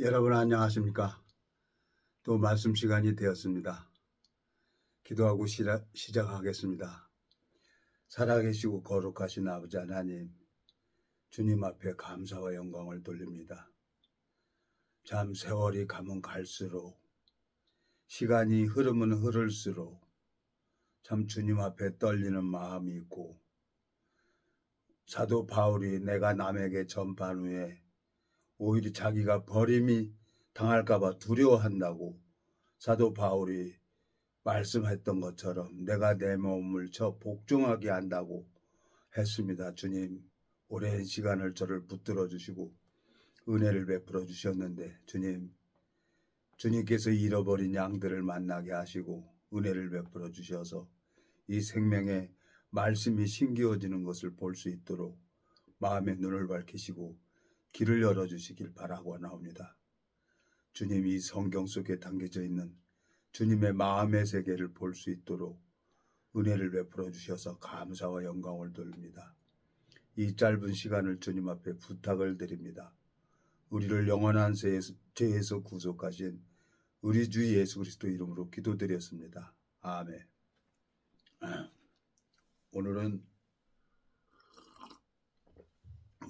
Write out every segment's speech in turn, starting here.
여러분 안녕하십니까? 또 말씀 시간이 되었습니다. 기도하고 시작하겠습니다. 살아계시고 거룩하신 아버지 하나님, 주님 앞에 감사와 영광을 돌립니다. 참 세월이 가면 갈수록, 시간이 흐르면 흐를수록 참 주님 앞에 떨리는 마음이 있고, 사도 바울이 내가 남에게 전파한 후에 오히려 자기가 버림이 당할까봐 두려워한다고 사도 바울이 말씀했던 것처럼 내가 내 몸을 저 복종하게 한다고 했습니다. 주님, 오랜 시간을 저를 붙들어 주시고 은혜를 베풀어 주셨는데 주님께서 잃어버린 양들을 만나게 하시고 은혜를 베풀어 주셔서 이 생명의 말씀이 심기어지는 것을 볼 수 있도록 마음의 눈을 밝히시고 길을 열어주시길 바라고 나옵니다. 주님, 이 성경 속에 담겨져 있는 주님의 마음의 세계를 볼 수 있도록 은혜를 베풀어 주셔서 감사와 영광을 돌립니다. 이 짧은 시간을 주님 앞에 부탁을 드립니다. 우리를 영원한 죄에서 구속하신 우리 주 예수 그리스도 이름으로 기도드렸습니다. 아멘. 오늘은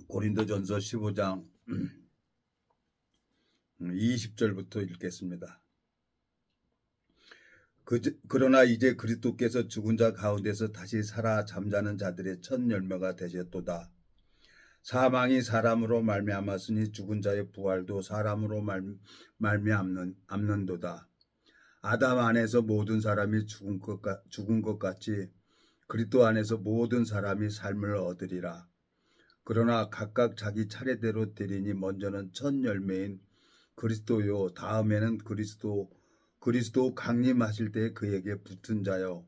고린도전서 15장 20절부터 읽겠습니다. 그러나 이제 그리스도께서 죽은 자 가운데서 다시 살아 잠자는 자들의 첫 열매가 되셨도다. 사망이 사람으로 말미암았으니 죽은 자의 부활도 사람으로 말미암는도다. 아담 안에서 모든 사람이 죽은 것 같이 그리스도 안에서 모든 사람이 삶을 얻으리라. 그러나 각각 자기 차례대로 되리니 먼저는 첫 열매인 그리스도요, 다음에는 그리스도 강림하실 때 그에게 붙은 자요,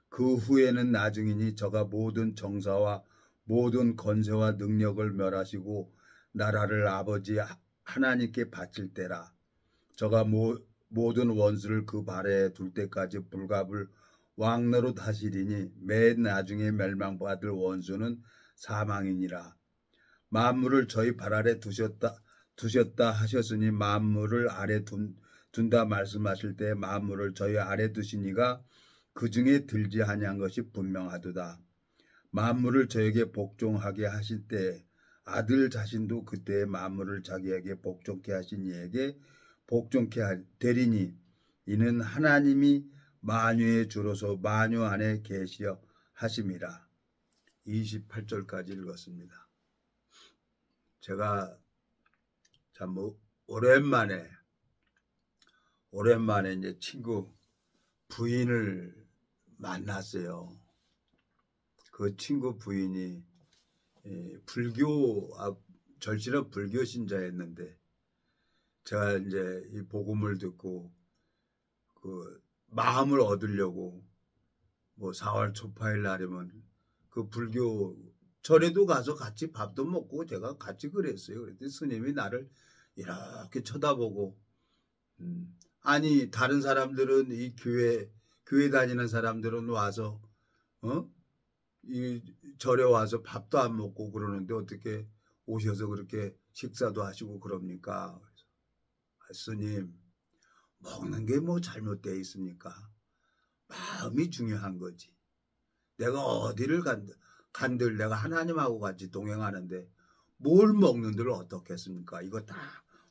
그 후에는 나중이니 저가 모든 정사와 모든 권세와 능력을 멸하시고 나라를 아버지 하나님께 바칠 때라. 저가 모든 원수를 그 발에 둘 때까지 불갑을 왕노로 다스리니 맨 나중에 멸망받을 원수는 사망이니라. 만물을 저희 발 아래 두셨다 하셨으니 만물을 아래 둔다 말씀하실 때 만물을 저희 아래 두시니가 그 중에 들지 아니한 것이 분명하도다. 만물을 저에게 복종하게 하실 때 아들 자신도 그때 만물을 자기에게 복종케 하신 이에게 복종케 되리니 이는 하나님이 만유의 주로서 만유 안에 계시어 하심이라. 28절까지 읽었습니다. 제가 참 오랜만에 이제 친구 부인을 만났어요. 그 친구 부인이 절실한 불교 신자였는데 제가 이제 이 복음을 듣고 그 마음을 얻으려고 4월 초파일 날이면 그 불교 절에도 가서 같이 밥도 먹고 제가 같이 그랬어요. 그랬더니 스님이 나를 이렇게 쳐다보고 아니 다른 사람들은 이 교회 다니는 사람들은 와서 이 절에 와서 밥도 안 먹고 그러는데 어떻게 오셔서 그렇게 식사도 하시고 그럽니까? 스님, 먹는 게 뭐 잘못되어 있습니까? 마음이 중요한 거지. 내가 어디를 간들 내가 하나님하고 같이 동행하는데 뭘 먹는들 어떻겠습니까? 이거 다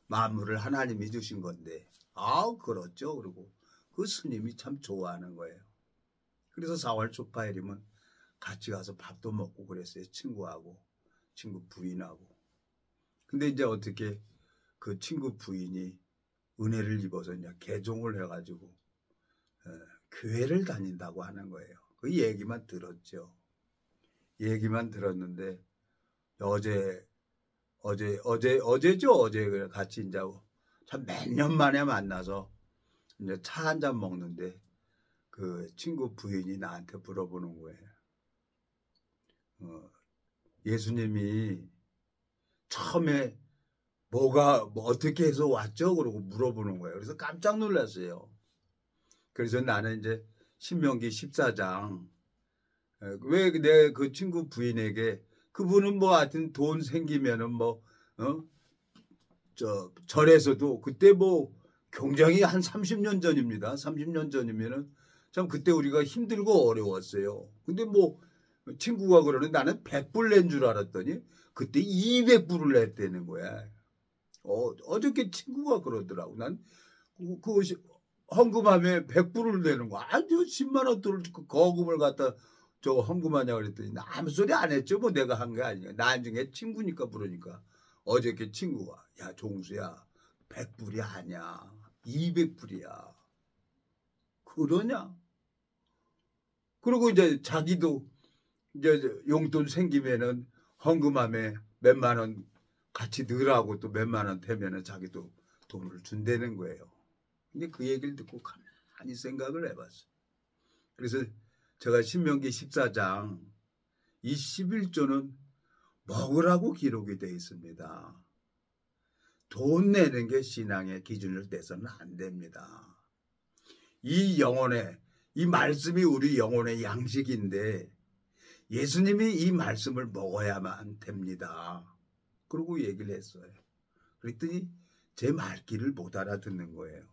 만물을 하나님이 주신 건데. 그렇죠. 그리고 그 스님이 참 좋아하는 거예요. 그래서 4월 초파일이면 같이 가서 밥도 먹고 그랬어요. 친구 부인하고. 근데 이제 어떻게 그 친구 부인이 은혜를 입어서 이제 개종을 해가지고 교회를 다닌다고 하는 거예요. 그 얘기만 들었죠. 얘기만 들었는데 어제죠. 어제 같이 이제 참 몇 년 만에 만나서 이제 차 한 잔 먹는데 그 친구 부인이 나한테 물어보는 거예요. 예수님이 처음에 어떻게 해서 왔죠? 그러고 물어보는 거예요. 그래서 깜짝 놀랐어요. 그래서 나는 이제 신명기 14장 왜 내 그 친구 부인에게 그분은 하여튼 돈 생기면은 절에서도 그때 뭐 굉장히 한 30년 전입니다. 30년 전이면은 참 그때 우리가 힘들고 어려웠어요. 근데 뭐 친구가 그러는 나는 100불 낸 줄 알았더니 그때 200불을 냈다는 거야. 어저께 친구가 그러더라고. 난 그것이 헌금하면 100불을 내는 거야. 아주 10만 원 돈 거금을 갖다 저거 헌금하냐 그랬더니 나 아무 소리 안 했죠. 뭐 내가 한 게 아니야. 나중에 친구니까 부르니까 어저께 친구가 야 종수야 100불이 아니야. 200불이야. 그러냐? 그리고 이제 자기도 이제 용돈 생기면은 헌금함에 몇만 원 같이 넣으라고 또 몇만 원 되면은 자기도 돈을 준다는 거예요. 근데 그 얘기를 듣고 가만히 생각을 해봤어요. 그래서 제가 신명기 14장 이 11조는 먹으라고 기록이 되어 있습니다. 돈 내는 게 신앙의 기준을 떼서는 안 됩니다. 이 영혼의 이 말씀이 우리 영혼의 양식인데 예수님이 이 말씀을 먹어야만 됩니다. 그러고 얘기를 했어요. 그랬더니 제 말귀를 못 알아듣는 거예요.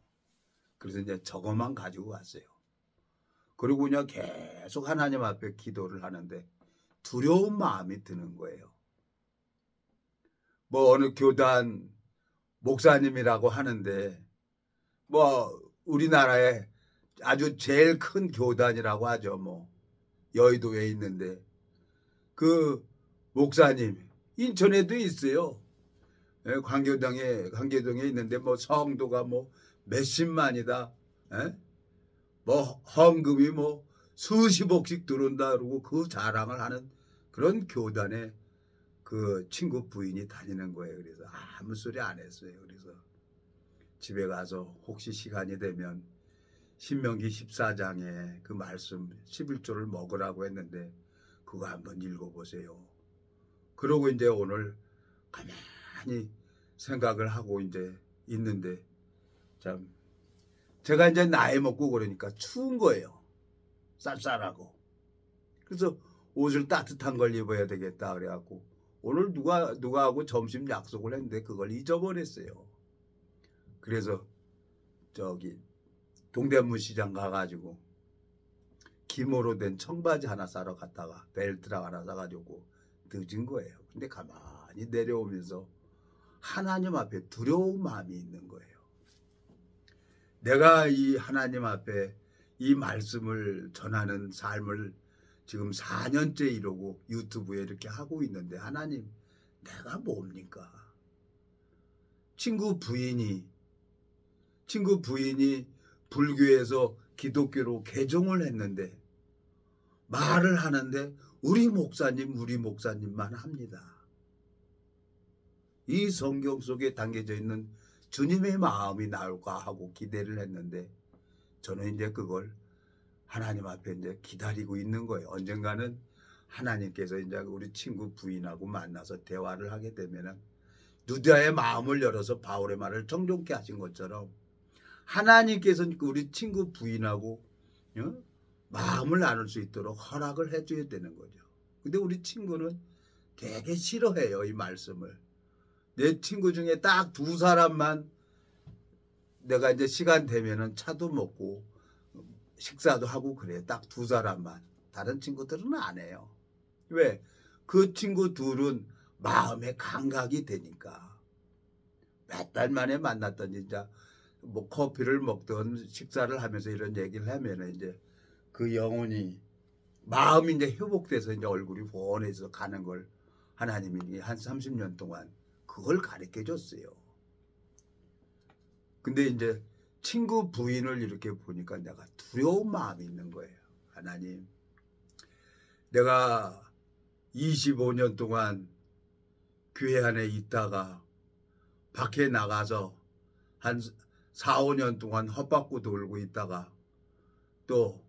그래서 이제 저것만 가지고 갔어요. 그리고 그냥 계속 하나님 앞에 기도를 하는데 두려운 마음이 드는 거예요. 뭐 어느 교단 목사님이라고 하는데 뭐 우리나라에 아주 제일 큰 교단이라고 하죠. 뭐 여의도에 있는데 그 목사님 인천에도 있어요. 광교동에 있는데 뭐 성도가 뭐 몇십만이다. 뭐 헌금이 뭐 수십억씩 들어온다 그러고 그 자랑을 하는 그런 교단에 그 친구 부인이 다니는 거예요. 그래서 아무 소리 안 했어요. 그래서 집에 가서 혹시 시간이 되면 신명기 14장에 그 말씀 11조를 먹으라고 했는데 그거 한번 읽어보세요. 그러고 이제 오늘 가만히 생각을 하고 이제 있는데 참 제가 이제 나이 먹고 그러니까 추운 거예요. 쌀쌀하고. 그래서 옷을 따뜻한 걸 입어야 되겠다 그래갖고 오늘 누가하고 점심 약속을 했는데 그걸 잊어버렸어요. 그래서 저기 동대문 시장 가가지고 기모로 된 청바지 하나 사러 갔다가 벨트랑 하나 사가지고 늦은 거예요. 근데 가만히 내려오면서 하나님 앞에 두려운 마음이 있는 거예요. 내가 이 하나님 앞에 이 말씀을 전하는 삶을 지금 4년째 이러고 유튜브에 이렇게 하고 있는데 하나님 내가 뭡니까? 친구 부인이 불교에서 기독교로 개종을 했는데 말을 하는데 우리 목사님만 합니다. 이 성경 속에 담겨져 있는 주님의 마음이 나올까 하고 기대를 했는데 저는 이제 그걸 하나님 앞에 이제 기다리고 있는 거예요. 언젠가는 하나님께서 이제 우리 친구 부인하고 만나서 대화를 하게 되면은 유다의 마음을 열어서 바울의 말을 정존케 하신 것처럼 하나님께서는 우리 친구 부인하고 마음을 나눌 수 있도록 허락을 해줘야 되는 거죠. 근데 우리 친구는 되게 싫어해요. 이 말씀을. 내 친구 중에 딱 2사람만 내가 이제 시간 되면은 차도 먹고 식사도 하고 그래요. 딱 2사람만. 다른 친구들은 안 해요. 왜? 그 친구 둘은 마음의 감각이 되니까. 몇 달 만에 만났던 진짜 뭐 커피를 먹던 식사를 하면서 이런 얘기를 하면은 이제 그 영혼이 마음이 이제 회복돼서 이제 얼굴이 훤해서 가는 걸 하나님이 한 30년 동안 그걸 가르쳐 줬어요. 근데 이제 친구 부인을 이렇게 보니까 내가 두려운 마음이 있는 거예요. 하나님, 내가 25년 동안 교회 안에 있다가 밖에 나가서 한 4, 5년 동안 헛바퀴 돌고 있다가 또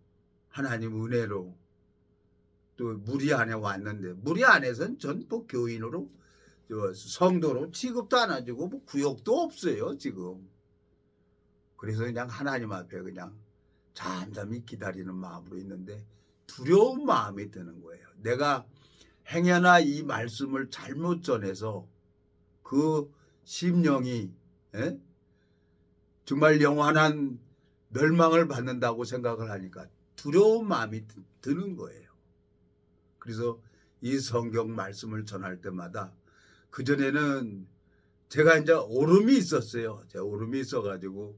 하나님 은혜로 또 무리 안에 왔는데 무리 안에서는 전 또 교인으로 성도로 취급도 안 해주고 뭐 구역도 없어요 지금. 그래서 그냥 하나님 앞에 그냥 잠잠히 기다리는 마음으로 있는데 두려운 마음이 드는 거예요. 내가 행여나 이 말씀을 잘못 전해서 그 심령이 예? 정말 영원한 멸망을 받는다고 생각을 하니까 두려운 마음이 드는 거예요. 그래서 이 성경 말씀을 전할 때마다 그전에는 제가 이제 오름이 있었어요. 제가 오름이 있어가지고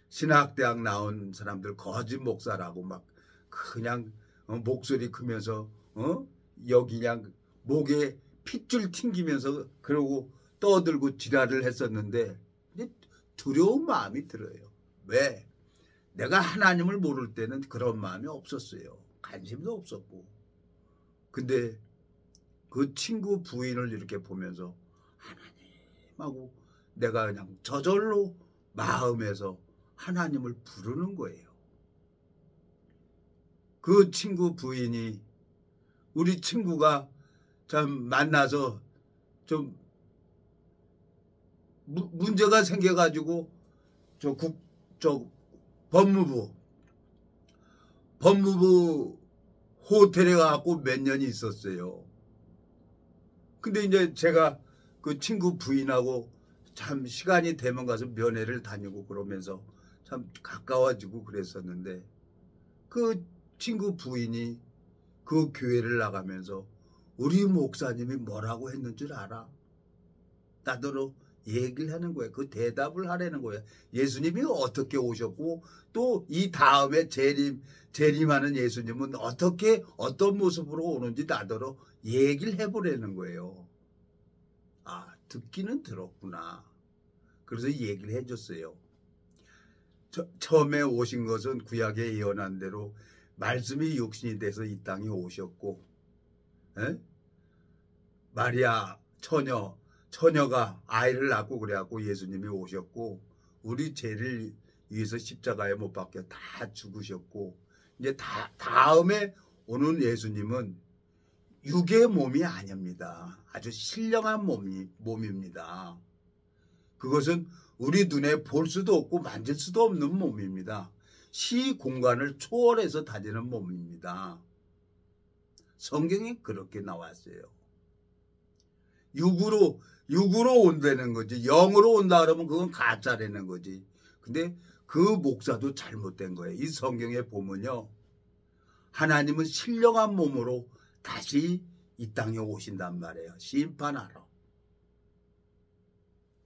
신학대학 나온 사람들 거짓 목사라고 막 그냥 목소리 크면서 여기 그냥 목에 핏줄 튕기면서 그러고 떠들고 지랄을 했었는데 두려운 마음이 들어요. 왜? 내가 하나님을 모를 때는 그런 마음이 없었어요. 관심도 없었고. 근데 그 친구 부인을 이렇게 보면서 하나님하고 내가 그냥 저절로 마음에서 하나님을 부르는 거예요. 그 친구 부인이 우리 친구가 참 만나서 좀 문제가 생겨가지고 저 법무부 호텔에 가고 몇 년이 있었어요. 근데 이제 제가 그 친구 부인하고 참 시간이 되면 가서 면회를 다니고 그러면서 참 가까워지고 그랬었는데 그 친구 부인이 그 교회를 나가면서 우리 목사님이 뭐라고 했는 줄 알아? 나더러 얘기를 하는 거예요. 그 대답을 하라는 거예요. 예수님이 어떻게 오셨고 또 이 다음에 재림하는 예수님은 어떤 모습으로 오는지 나더러 얘기를 해보라는 거예요. 아, 듣기는 들었구나. 그래서 얘기를 해줬어요. 처음에 오신 것은 구약에 예언한 대로 말씀이 육신이 돼서 이 땅에 오셨고 마리아 처녀가 아이를 낳고 그래갖고 예수님이 오셨고 우리 죄를 위해서 십자가에 못 박혀 다 죽으셨고 이제 다음에 오는 예수님은 육의 몸이 아닙니다. 아주 신령한 몸입니다. 그것은 우리 눈에 볼 수도 없고 만질 수도 없는 몸입니다. 시 공간을 초월해서 다니는 몸입니다. 성경에 그렇게 나왔어요. 육으로 온다는 거지. 영으로 온다 그러면 그건 가짜라는 거지. 근데 그 목사도 잘못된 거예요. 이 성경에 보면요. 하나님은 신령한 몸으로 다시 이 땅에 오신단 말이에요. 심판하러.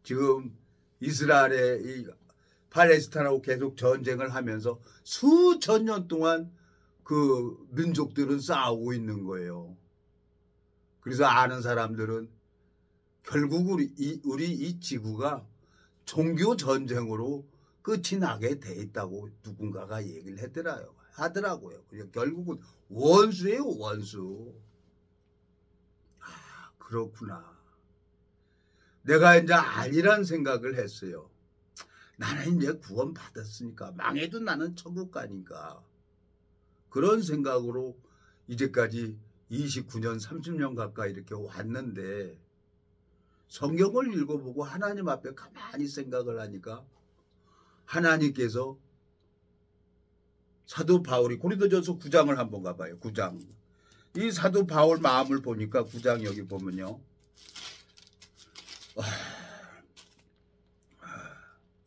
지금 이스라엘의 이 팔레스타인하고 계속 전쟁을 하면서 수천 년 동안 그 민족들은 싸우고 있는 거예요. 그래서 아는 사람들은 결국 우리 이 지구가 종교 전쟁으로 끝이 나게 돼 있다고 누군가가 얘기를 하더라고요. 결국은 원수예요, 원수. 아, 그렇구나. 내가 이제 아니란 생각을 했어요. 나는 이제 구원 받았으니까 망해도 나는 천국 가니까 그런 생각으로 이제까지 29년 30년 가까이 이렇게 왔는데 성경을 읽어보고 하나님 앞에 가만히 생각을 하니까 하나님께서 사도 바울이 고린도전서 9장을 한번 가봐요. 9장. 이 사도 바울 마음을 보니까 9장 여기 보면요.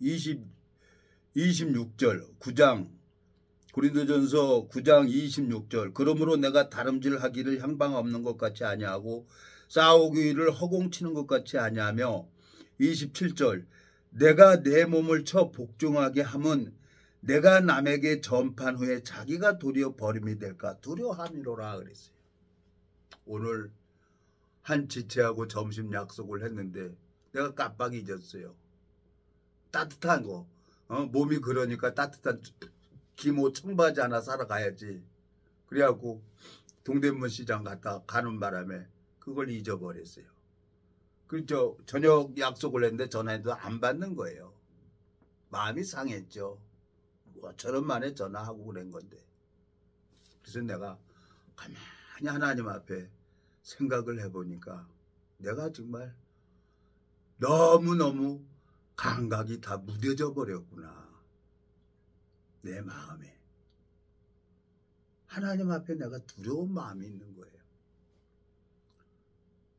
26절 9장 고린도전서 9장 26절 그러므로 내가 다름질하기를 향방 없는 것 같이 아니하고 싸우기를 허공치는 것 같이 아니하며 27절 내가 내 몸을 쳐 복종하게 함은 내가 남에게 전판 후에 자기가 도리어 버림이 될까 두려함이로라 그랬어요. 오늘 한 지체하고 점심 약속을 했는데 내가 깜빡 잊었어요. 따뜻한 거 몸이 그러니까 따뜻한 기모 청바지 하나 사러 가야지. 그래갖고 동대문 시장 갔다 가는 바람에 그걸 잊어버렸어요. 그저 저녁 약속을 했는데 전화해도 안 받는 거예요. 마음이 상했죠. 뭐처럼 만에 전화하고 그런 건데. 그래서 내가 가만히 하나님 앞에 생각을 해보니까 내가 정말 너무너무 감각이 다 무뎌져 버렸구나. 내 마음에. 하나님 앞에 내가 두려운 마음이 있는 거예요.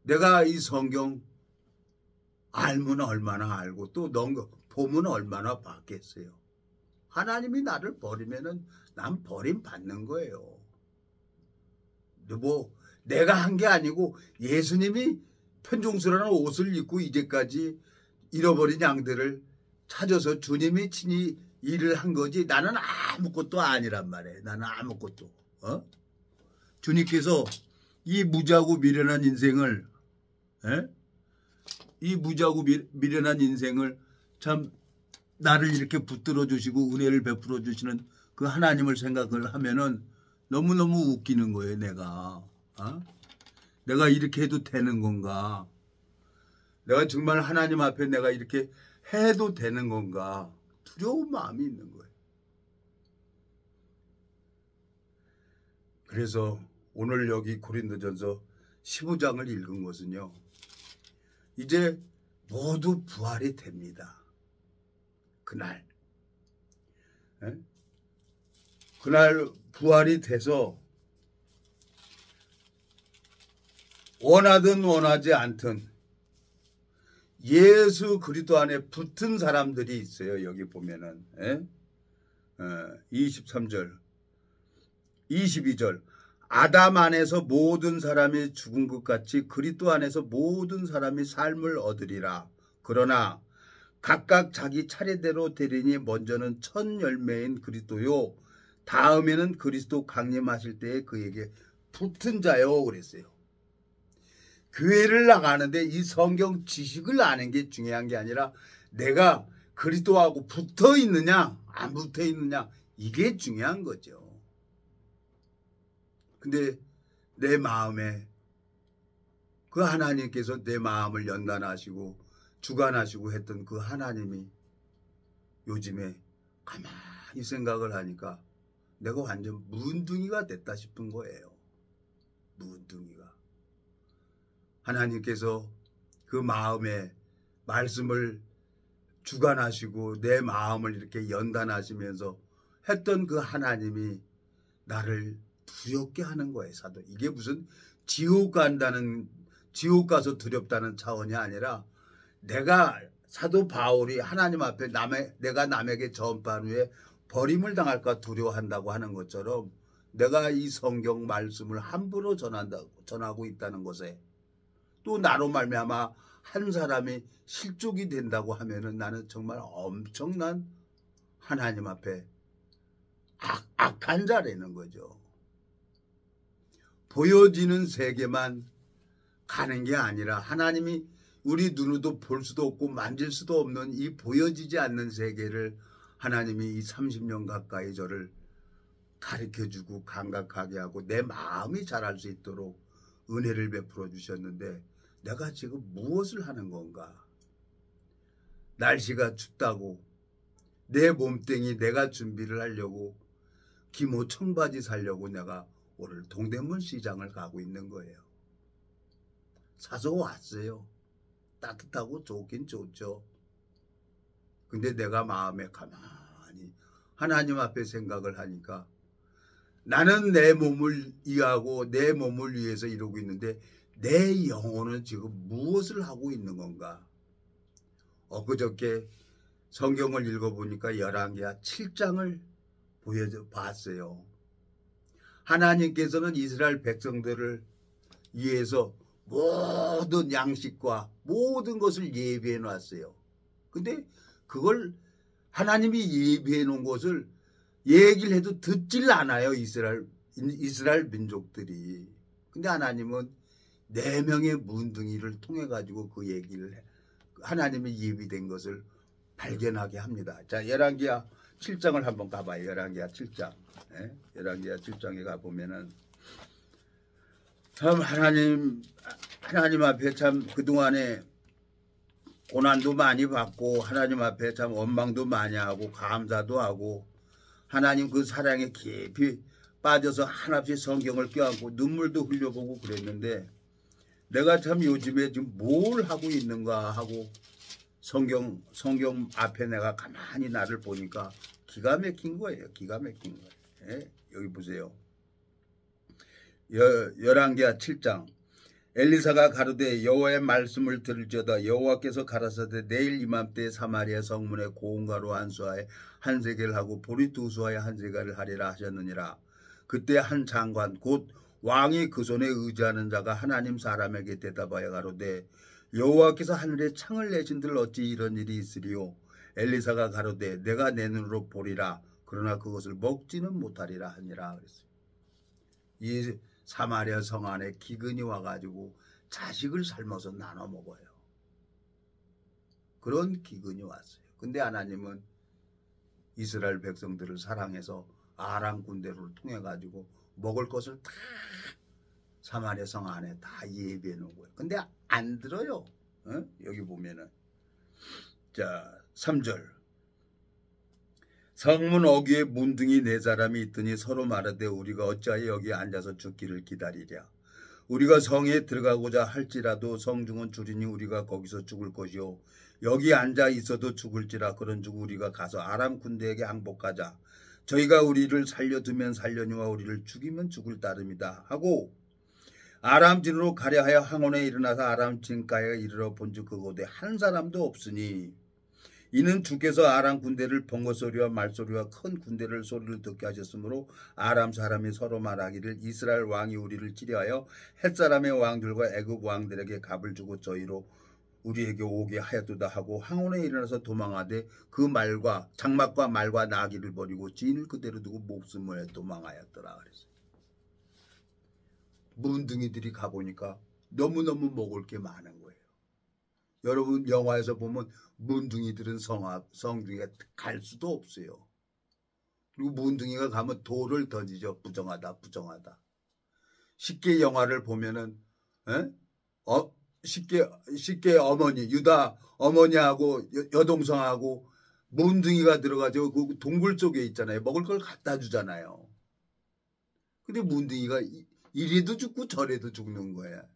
내가 이 성경 알면 얼마나 알고 또 보면 얼마나 받겠어요. 하나님이 나를 버리면은 난 버림받는 거예요. 뭐 내가 한 게 아니고 예수님이 편종스러운 옷을 입고 이제까지 잃어버린 양들을 찾아서 주님이 친히 일을 한 거지 나는 아무것도 아니란 말이에요. 나는 아무것도. 주님께서 이 무지하고 미련한 인생을 이 무지하고 미련한 인생을 참 나를 이렇게 붙들어 주시고 은혜를 베풀어 주시는 그 하나님을 생각을 하면은 너무너무 웃기는 거예요. 내가 이렇게 해도 되는 건가? 내가 정말 하나님 앞에 내가 이렇게 해도 되는 건가? 두려운 마음이 있는 거예요. 그래서 오늘 여기 고린도전서 15장을 읽은 것은요. 이제 모두 부활이 됩니다. 그날 부활이 돼서 원하든 원하지 않든 예수 그리스도 안에 붙은 사람들이 있어요. 여기 보면은 23절 22절 아담 안에서 모든 사람이 죽은 것 같이 그리스도 안에서 모든 사람이 삶을 얻으리라. 그러나 각각 자기 차례대로 되리니 먼저는 첫 열매인 그리스도요 다음에는 그리스도 강림하실 때에 그에게 붙은 자요 그랬어요. 교회를 나가는데 이 성경 지식을 아는 게 중요한 게 아니라 내가 그리스도하고 붙어 있느냐 안 붙어 있느냐 이게 중요한 거죠. 근데 내 마음에 그 하나님께서 내 마음을 연단하시고 주관하시고 했던 그 하나님이 요즘에 가만히 생각을 하니까 내가 완전 문둥이가 됐다 싶은 거예요. 문둥이가. 하나님께서 그 마음에 말씀을 주관하시고 내 마음을 이렇게 연단하시면서 했던 그 하나님이 나를 두렵게 하는 거예요. 사도 이게 무슨 지옥 가서 두렵다는 차원이 아니라 내가 사도 바울이 하나님 앞에 내가 남에게 전파한 후에 버림을 당할까 두려워한다고 하는 것처럼 내가 이 성경 말씀을 함부로 전하고 있다는 것에 또 나로 말미암아 한 사람이 실족이 된다고 하면은 나는 정말 엄청난 하나님 앞에 악한 자라는 거죠. 보여지는 세계만 가는 게 아니라 하나님이 우리 눈으로도 볼 수도 없고 만질 수도 없는 이 보여지지 않는 세계를 하나님이 이 30년 가까이 저를 가르쳐주고 감각하게 하고 내 마음이 자랄 수 있도록 은혜를 베풀어 주셨는데 내가 지금 무엇을 하는 건가? 날씨가 춥다고 내 몸뚱이 내가 준비를 하려고 기모 청바지 사려고 내가 오늘 동대문 시장을 가고 있는 거예요. 사서 왔어요. 따뜻하고 좋긴 좋죠. 근데 내가 마음에 가만히 하나님 앞에 생각을 하니까 나는 내 몸을 이해하고 내 몸을 위해서 이러고 있는데 내 영혼은 지금 무엇을 하고 있는 건가? 엊그저께 성경을 읽어보니까 열왕기하 7장을 봤어요. 하나님께서는 이스라엘 백성들을 위해서 모든 양식과 모든 것을 예비해 놨어요. 근데 그걸 하나님이 예비해 놓은 것을 얘기를 해도 듣질 않아요. 이스라엘 민족들이. 근데 하나님은 4명의 문둥이를 통해 가지고 그 얘기를 하나님이 예비된 것을 발견하게 합니다. 자, 열왕기하 7장을 한번 가봐요. 열왕기하 7장. 열왕기하 7장에 가보면은 참 하나님 앞에 참 그동안에 고난도 많이 받고 하나님 앞에 참 원망도 많이 하고 감사도 하고 하나님 그 사랑에 깊이 빠져서 한없이 성경을 껴안고 눈물도 흘려보고 그랬는데 내가 참 요즘에 지금 뭘 하고 있는가 하고 성경 앞에 내가 가만히 나를 보니까 기가 막힌 거예요. 기가 막힌 거예요. 여기 보세요. 열왕기하 7장 엘리사가 가로되 여호와의 말씀을 들을지어다. 여호와께서 가라사대 내일 이맘때 사마리아 성문에 고운 가루 한 수하에 한 세겔 하고 보리 두 수하에 한 세겔을 하리라 하셨느니라. 그때 한 장관 곧 왕이 그 손에 의지하는 자가 하나님 사람에게 대답하여 가로되 여호와께서 하늘에 창을 내신들 어찌 이런 일이 있으리요. 엘리사가 가로되 내가 내 눈으로 보리라. 그러나 그것을 먹지는 못하리라 하니라. 그랬어요. 이 사마리아 성 안에 기근이 와가지고 자식을 삶아서 나눠 먹어요. 그런 기근이 왔어요. 근데 하나님은 이스라엘 백성들을 사랑해서 아람 군대를 통해 가지고 먹을 것을 다 사마리아 성 안에 다 예비해 놓은 거예요. 근데 안 들어요. 여기 보면은 자 3절 성문 어귀에 문둥이 네 사람이 있더니 서로 말하되 우리가 어찌하여 여기 앉아서 죽기를 기다리랴. 우리가 성에 들어가고자 할지라도 성중은 줄이니 우리가 거기서 죽을 것이요 여기 앉아 있어도 죽을지라. 그런즉 우리가 가서 아람 군대에게 항복하자. 저희가 우리를 살려두면 살려니와 우리를 죽이면 죽을 따름이다 하고 아람 진으로 가려하여 항원에 일어나서 아람 진가에 이르러 본즉 그곳에 한 사람도 없으니 이는 주께서 아람 군대를 번거소리와 말소리와 큰 군대를 소리를 듣게 하셨으므로 아람 사람이 서로 말하기를 이스라엘 왕이 우리를 치려하여 헷사람의 왕들과 애굽 왕들에게 값을 주고 저희로 우리에게 오게 하였도다 하고 항원에 일어나서 도망하되 그 말과 장막과 말과 나귀를 버리고 진을 그대로 두고 목숨을 도망하였더라. 그랬어요. 문둥이들이 가보니까 너무너무 먹을 게 많은 거예요. 여러분 영화에서 보면 문둥이들은 성중에 갈 수도 없어요. 그리고 문둥이가 가면 돌을 던지죠. 부정하다 부정하다. 쉽게 영화를 보면은 쉽게 어머니 유다 어머니하고 여동생하고 문둥이가 들어가죠. 그 동굴 속에 있잖아요. 먹을 걸 갖다 주잖아요. 근데 문둥이가 이리도 죽고 저리도 죽는 거예요.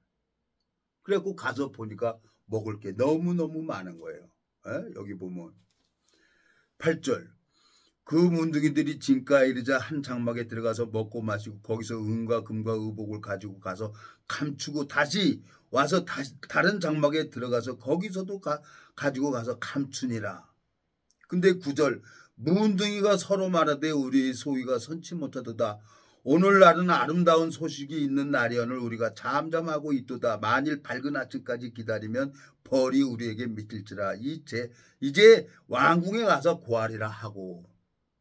그래갖고 가서 보니까 먹을 게 너무너무 많은 거예요. 여기 보면 8절 그 문둥이들이 진가에 이르자 한 장막에 들어가서 먹고 마시고 거기서 은과 금과 의복을 가지고 가서 감추고 다시 와서 다른 장막에 들어가서 거기서도 가지고 가서 감추니라. 근데 9절 문둥이가 서로 말하되 우리 소위가 선치 못하도다. 오늘날은 아름다운 소식이 있는 날이오늘 우리가 잠잠하고 있도다. 만일 밝은 아침까지 기다리면 벌이 우리에게 미칠지라. 이제 왕궁에 가서 고하리라 하고.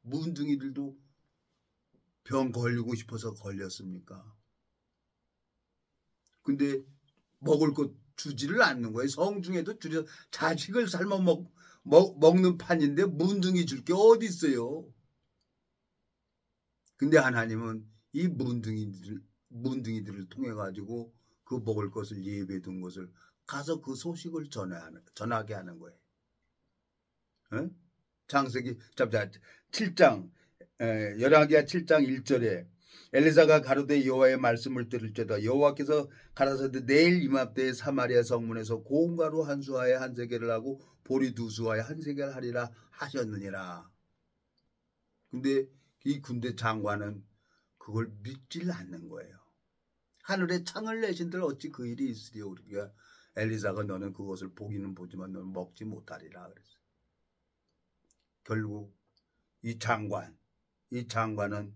문둥이들도 병 걸리고 싶어서 걸렸습니까? 근데 먹을 것 주지를 않는 거예요. 성중에도 주려 자식을 삶아 먹는 판인데 문둥이 줄 게 어디 있어요? 근데 하나님은 이 문둥이들을 통해 가지고 그 먹을 것을 예비해 둔 것을 가서 그 소식을 전하게 하는 거예요. 창세기 7장 열왕기하 7장 1절에 엘리사가 가로되 여호와의 말씀을 들을지어다. 여호와께서 가라사대 내일 이맘때에 사마리아 성문에서 고운 가루 한 수하에 한 세겔을 하고 보리 두 수하에 한 세겔을 하리라 하셨느니라. 근데 이 군대 장관은 그걸 믿질 않는 거예요. 하늘에 창을 내신들 어찌 그 일이 있으리요. 우리가 엘리사가 너는 그것을 보기는 보지만 너는 먹지 못하리라 그랬어요. 결국 이 장관은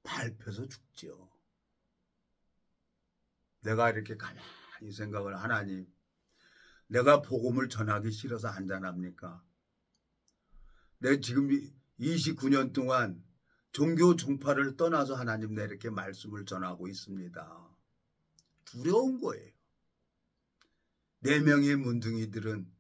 밟혀서 죽지요. 내가 이렇게 가만히 생각을 하나님 내가 복음을 전하기 싫어서 한잔합니까? 내가 지금 29년 동안 종교 종파를 떠나서 하나님 내 이렇게 말씀을 전하고 있습니다. 두려운 거예요. 4명의 문둥이들은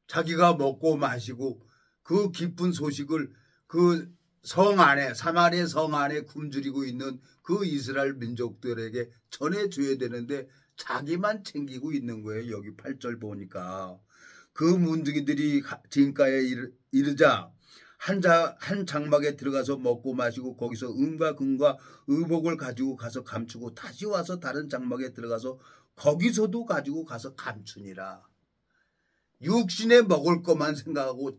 자기가 먹고 마시고 그 기쁜 소식을 그 성 안에 사마리아 성 안에 굶주리고 있는 그 이스라엘 민족들에게 전해줘야 되는데 자기만 챙기고 있는 거예요. 여기 8절 보니까 그 문둥이들이 진가에 이르자 한 장막에 들어가서 먹고 마시고 거기서 은과 금과 의복을 가지고 가서 감추고 다시 와서 다른 장막에 들어가서 거기서도 가지고 가서 감추니라. 육신에 먹을 것만 생각하고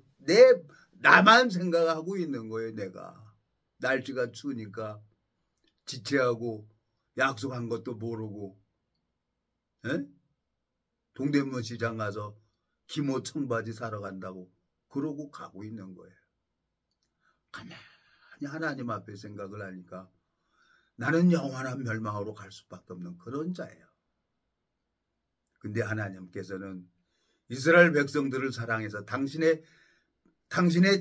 나만 생각하고 있는 거예요. 내가 날씨가 추우니까 지체하고 약속한 것도 모르고 에? 동대문 시장 가서 기모 청바지 사러 간다고 그러고 가고 있는 거예요. 가만히 하나님 앞에 생각을 하니까 나는 영원한 멸망으로 갈 수밖에 없는 그런 자예요. 근데 하나님께서는 이스라엘 백성들을 사랑해서 당신의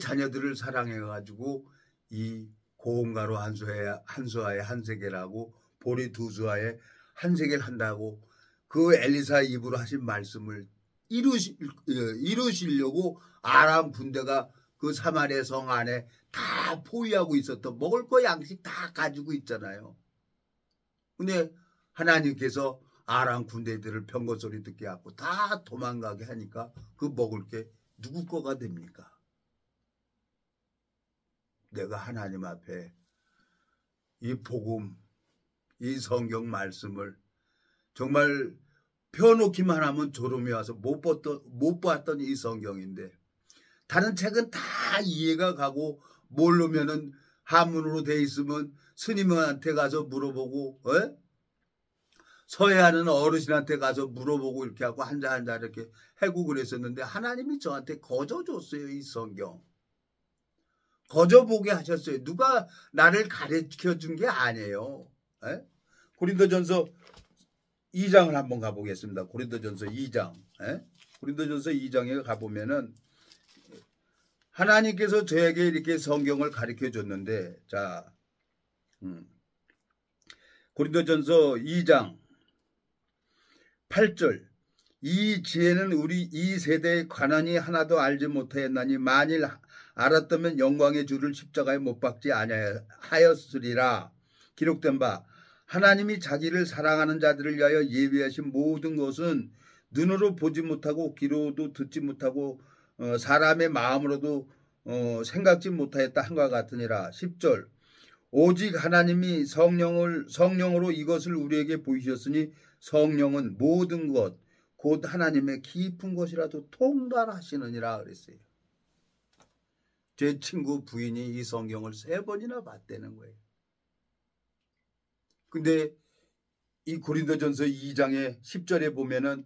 자녀들을 사랑해가지고 이 고음가루 한 수하에 한 세겔하고 보리 두 수하에 한 세겔 한다고 그 엘리사 입으로 하신 말씀을 이루시려고 아람 군대가 그 사마리아 성 안에 다 포위하고 있었던 먹을 거 양식 다 가지고 있잖아요. 근데 하나님께서 아람 군대들을 병거 소리 듣게 하고 다 도망가게 하니까 그 먹을 게 누구 거가 됩니까? 내가 하나님 앞에 이 복음, 이 성경 말씀을 정말 펴놓기만 하면 졸음이 와서 못 봤던 이 성경인데 다른 책은 다 이해가 가고 모르면은 한문으로 돼 있으면 스님한테 가서 물어보고 서해하는 어르신한테 가서 물어보고 이렇게 하고 한자 이렇게 해고 그랬었는데 하나님이 저한테 거저 줬어요. 이 성경. 거저 보게 하셨어요. 누가 나를 가르쳐 준 게 아니에요. 고린도전서 2장을 한번 가보겠습니다. 고린도전서 2장. 고린도전서 2장에 가보면은 하나님께서 저에게 이렇게 성경을 가르쳐 줬는데, 자, 고린도전서 2장 8절. 이 지혜는 우리 이 세대의 관원이 하나도 알지 못하였나니 만일 알았다면 영광의 주를 십자가에 못 박지 아니하였으리라. 기록된 바 하나님이 자기를 사랑하는 자들을 위하여 예비하신 모든 것은 눈으로 보지 못하고 귀로도 듣지 못하고 사람의 마음으로도 생각지 못하였다 한과 같으니라. 10절. 오직 하나님이 성령으로 이것을 우리에게 보이셨으니 성령은 모든 것 곧 하나님의 깊은 것이라도 통달하시느니라 그랬어요. 제 친구 부인이 이 성경을 3번이나 봤다는 거예요. 근데 이 고린도전서 2장의 10절에 보면은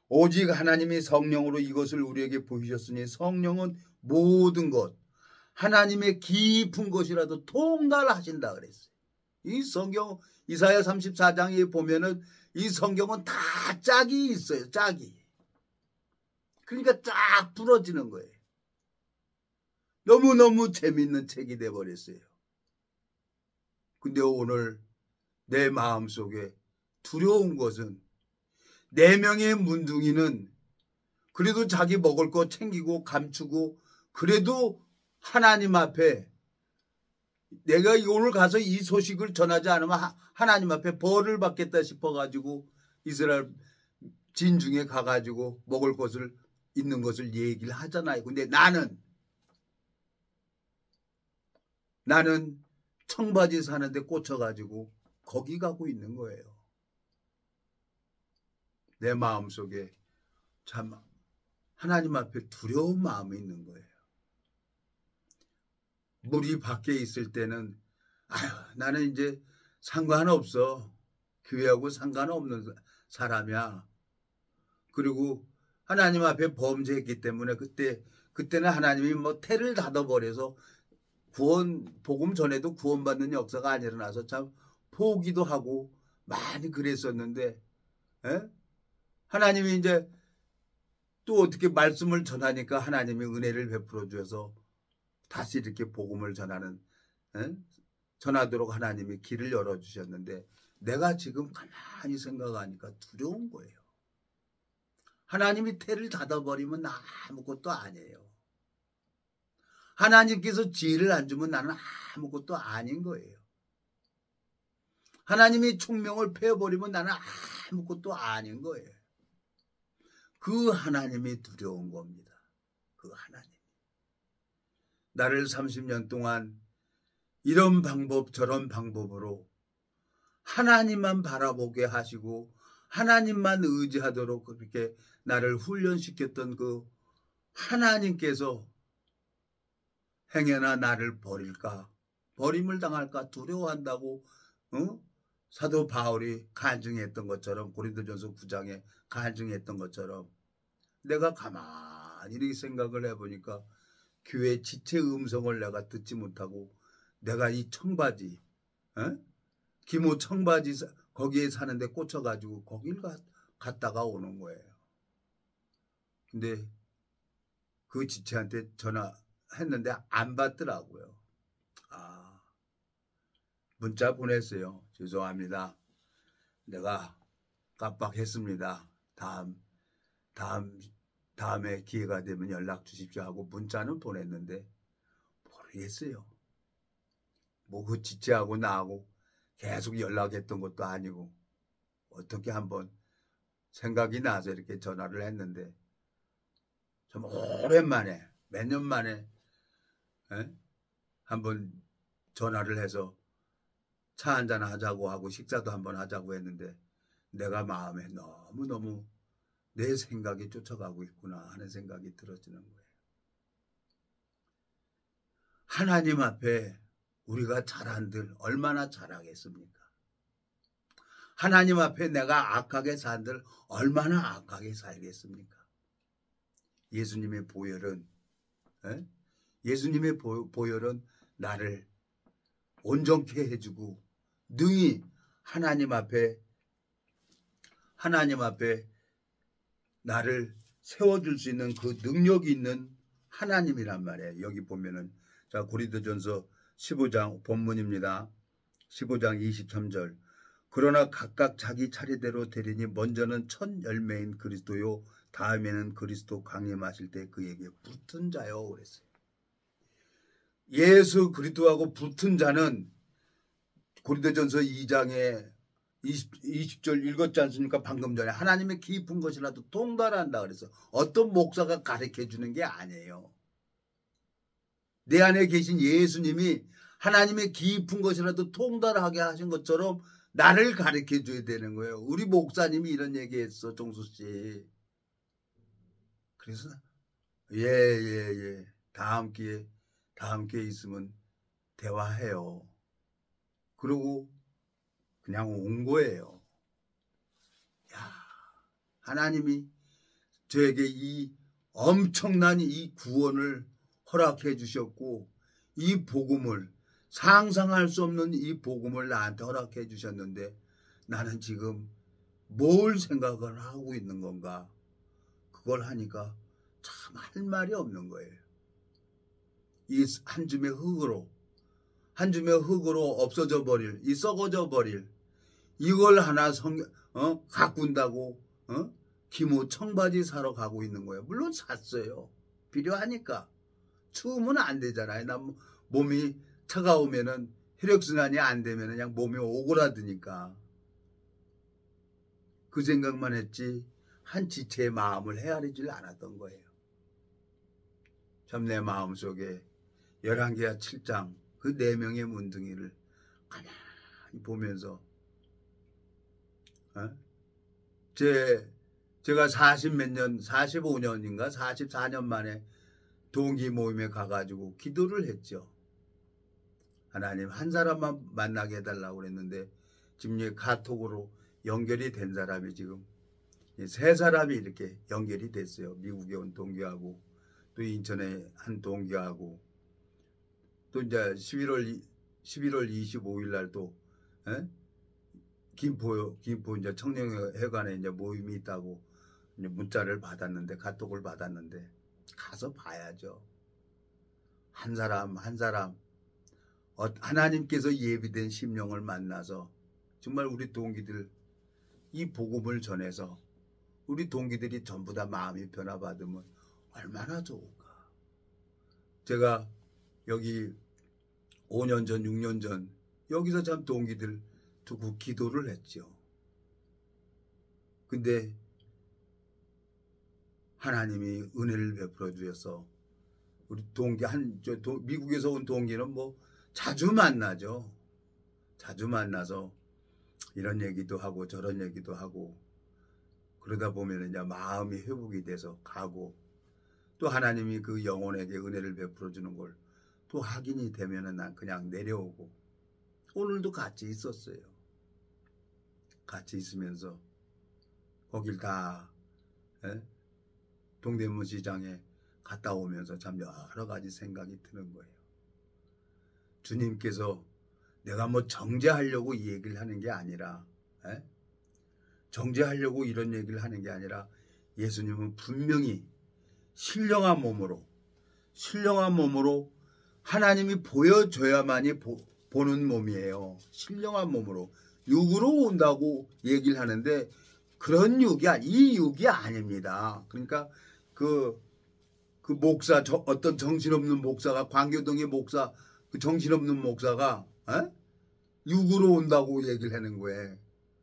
오직 하나님이 성령으로 이것을 우리에게 보이셨으니 성령은 모든 것 하나님의 깊은 것이라도 통달하신다 그랬어요. 이 성경 이사야 34장에 보면은 이 성경은 다 짝이 있어요. 짝이. 그러니까 쫙 부러지는 거예요. 너무너무 재밌는 책이 돼버렸어요. 근데 오늘 내 마음속에 두려운 것은 4명의 문둥이는 그래도 자기 먹을 거 챙기고 감추고 그래도 하나님 앞에 내가 오늘 가서 이 소식을 전하지 않으면 하나님 앞에 벌을 받겠다 싶어가지고 이스라엘 진중에 가가지고 먹을 것을 있는 것을 얘기를 하잖아요. 근데 나는 청바지 사는데 꽂혀가지고 거기 가고 있는 거예요. 내 마음속에 참 하나님 앞에 두려운 마음이 있는 거예요. 물이 밖에 있을 때는 나는 이제 상관없어. 교회하고 상관없는 사람이야. 그리고 하나님 앞에 범죄했기 때문에 그때는 하나님이 뭐 태를 닫아버려서 복음 전에도 구원받는 역사가 안 일어나서 참 포기도 하고 많이 그랬었는데 하나님이 이제 또 어떻게 말씀을 전하니까 하나님이 은혜를 베풀어 주셔서 다시 이렇게 복음을 전하도록 하나님이 길을 열어주셨는데 내가 지금 가만히 생각하니까 두려운 거예요. 하나님이 태를 닫아버리면 아무것도 아니에요. 하나님께서 지혜를 안 주면 나는 아무것도 아닌 거예요. 하나님이 총명을 패워버리면 나는 아무것도 아닌 거예요. 그 하나님이 두려운 겁니다. 그 하나님. 나를 30년 동안 이런 방법 저런 방법으로 하나님만 바라보게 하시고 하나님만 의지하도록 그렇게 나를 훈련시켰던 그 하나님께서 행여나 나를 버릴까 버림을 당할까 두려워한다고 사도 바울이 간증했던 것처럼, 고린도전서 9장에 간증했던 것처럼 내가 가만히 이렇게 생각을 해보니까 교회 지체의 음성을 내가 듣지 못하고 내가 이 청바지, 기모 청바지 거기에 사는데 꽂혀가지고 거길 갔다가 오는 거예요. 근데 그 지체한테 전화했는데 안 받더라고요. 문자 보냈어요. 죄송합니다. 내가 깜빡했습니다. 다음에 기회가 되면 연락 주십시오 하고 문자는 보냈는데 모르겠어요. 뭐 그 지체하고 나하고 계속 연락했던 것도 아니고 어떻게 한번 생각이 나서 이렇게 전화를 했는데 좀 오랜만에 몇 년 만에 한번 전화를 해서 차 한잔 하자고 하고 식사도 한번 하자고 했는데 내가 마음에 너무너무 내 생각이 쫓아가고 있구나 하는 생각이 들어지는 거예요. 하나님 앞에 우리가 잘한들 얼마나 잘하겠습니까? 하나님 앞에 내가 악하게 산들 얼마나 악하게 살겠습니까? 예수님의 보혈은 나를 온전케 해주고 능히 하나님 앞에 나를 세워줄 수 있는 그 능력이 있는 하나님이란 말이에요. 여기 보면은 자 고린도전서 15장 본문입니다. 15장 23절 그러나 각각 자기 차례대로 되리니 먼저는 첫 열매인 그리스도요 다음에는 그리스도 강림하실 때 그에게 붙은 자요 그랬어요. 예수 그리스도하고 붙은 자는 고린도전서 2장에 20절 읽었지 않습니까? 방금 전에 하나님의 깊은 것이라도 통달한다 그래서 어떤 목사가 가르쳐 주는 게 아니에요. 내 안에 계신 예수님이 하나님의 깊은 것이라도 통달하게 하신 것처럼 나를 가르쳐 줘야 되는 거예요. 우리 목사님이 이런 얘기했어, 종수 씨. 그래서 예. 다음 기회에 있으면 대화해요. 그러고 그냥 온 거예요. 야, 하나님이 저에게 이 엄청난 이 구원을 허락해 주셨고 이 복음을 상상할 수 없는 이 복음을 나한테 허락해 주셨는데 나는 지금 뭘 생각을 하고 있는 건가? 그걸 하니까 참 할 말이 없는 거예요. 이 한 줌의 흙으로 없어져 버릴, 이 썩어져 버릴 이걸 하나 가꾼다고 기모 청바지 사러 가고 있는 거예요. 물론 샀어요. 필요하니까. 추우면 안 되잖아요. 나 몸이 차가우면은 혈액순환이 안 되면 그냥 몸이 오그라드니까. 그 생각만 했지 한 지체의 마음을 헤아리질 않았던 거예요. 참 내 마음속에 열왕기하 7장 그 4명의 문둥이를 가만히 보면서 제가 45년인가 44년 만에 동기 모임에 가가지고 기도를 했죠. 하나님 한 사람만 만나게 해달라고 그랬는데 지금 카톡으로 연결이 된 사람이 지금 3사람이 이렇게 연결이 됐어요. 미국에 온 동기하고 또 인천에 한 동기하고 또 이제 11월 25일 날 또 김포 이제 청년회관에 이제 모임이 있다고 이제 문자를 받았는데 카톡을 받았는데 가서 봐야죠. 한 사람 하나님께서 예비된 심령을 만나서 정말 우리 동기들 이 복음을 전해서 우리 동기들이 전부 다 마음이 변화받으면 얼마나 좋을까. 제가 여기 5년 전 6년 전 여기서 참 동기들 두고 기도를 했죠. 근데 하나님이 은혜를 베풀어 주셔서 우리 동기 미국에서 온 동기는 뭐 자주 만나죠. 자주 만나서 이런 얘기도 하고 저런 얘기도 하고 그러다 보면 이제 마음이 회복이 돼서 가고 또 하나님이 그 영혼에게 은혜를 베풀어 주는 걸 또 확인이 되면은 난 그냥 내려오고 오늘도 같이 있었어요. 같이 있으면서 거길 다 동대문 시장에 갔다 오면서 참 여러 가지 생각이 드는 거예요. 주님께서 내가 뭐 정죄하려고 이 얘기를 하는 게 아니라 정죄하려고 이런 얘기를 하는 게 아니라 예수님은 분명히 신령한 몸으로 하나님이 보여줘야만이 보는 몸이에요. 신령한 몸으로 육으로 온다고 얘기를 하는데 그런 이 육이 아닙니다. 그러니까 그 목사 어떤 정신없는 목사가 광교동의 목사 그 정신없는 목사가 육으로 온다고 얘기를 하는 거예요.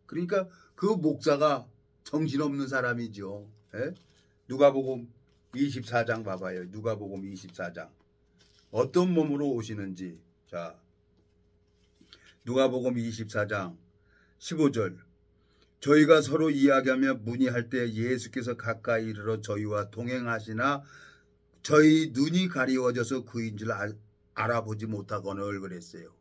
그러니까 그 목사가 정신없는 사람이죠. 누가복음 24장 봐봐요. 누가복음 24장 어떤 몸으로 오시는지. 자, 누가복음 24장 15절 저희가 서로 이야기하며 문의할 때 예수께서 가까이 이르러 저희와 동행하시나 저희 눈이 가리워져서 그인 줄 알아보지 못하거늘 그랬어요.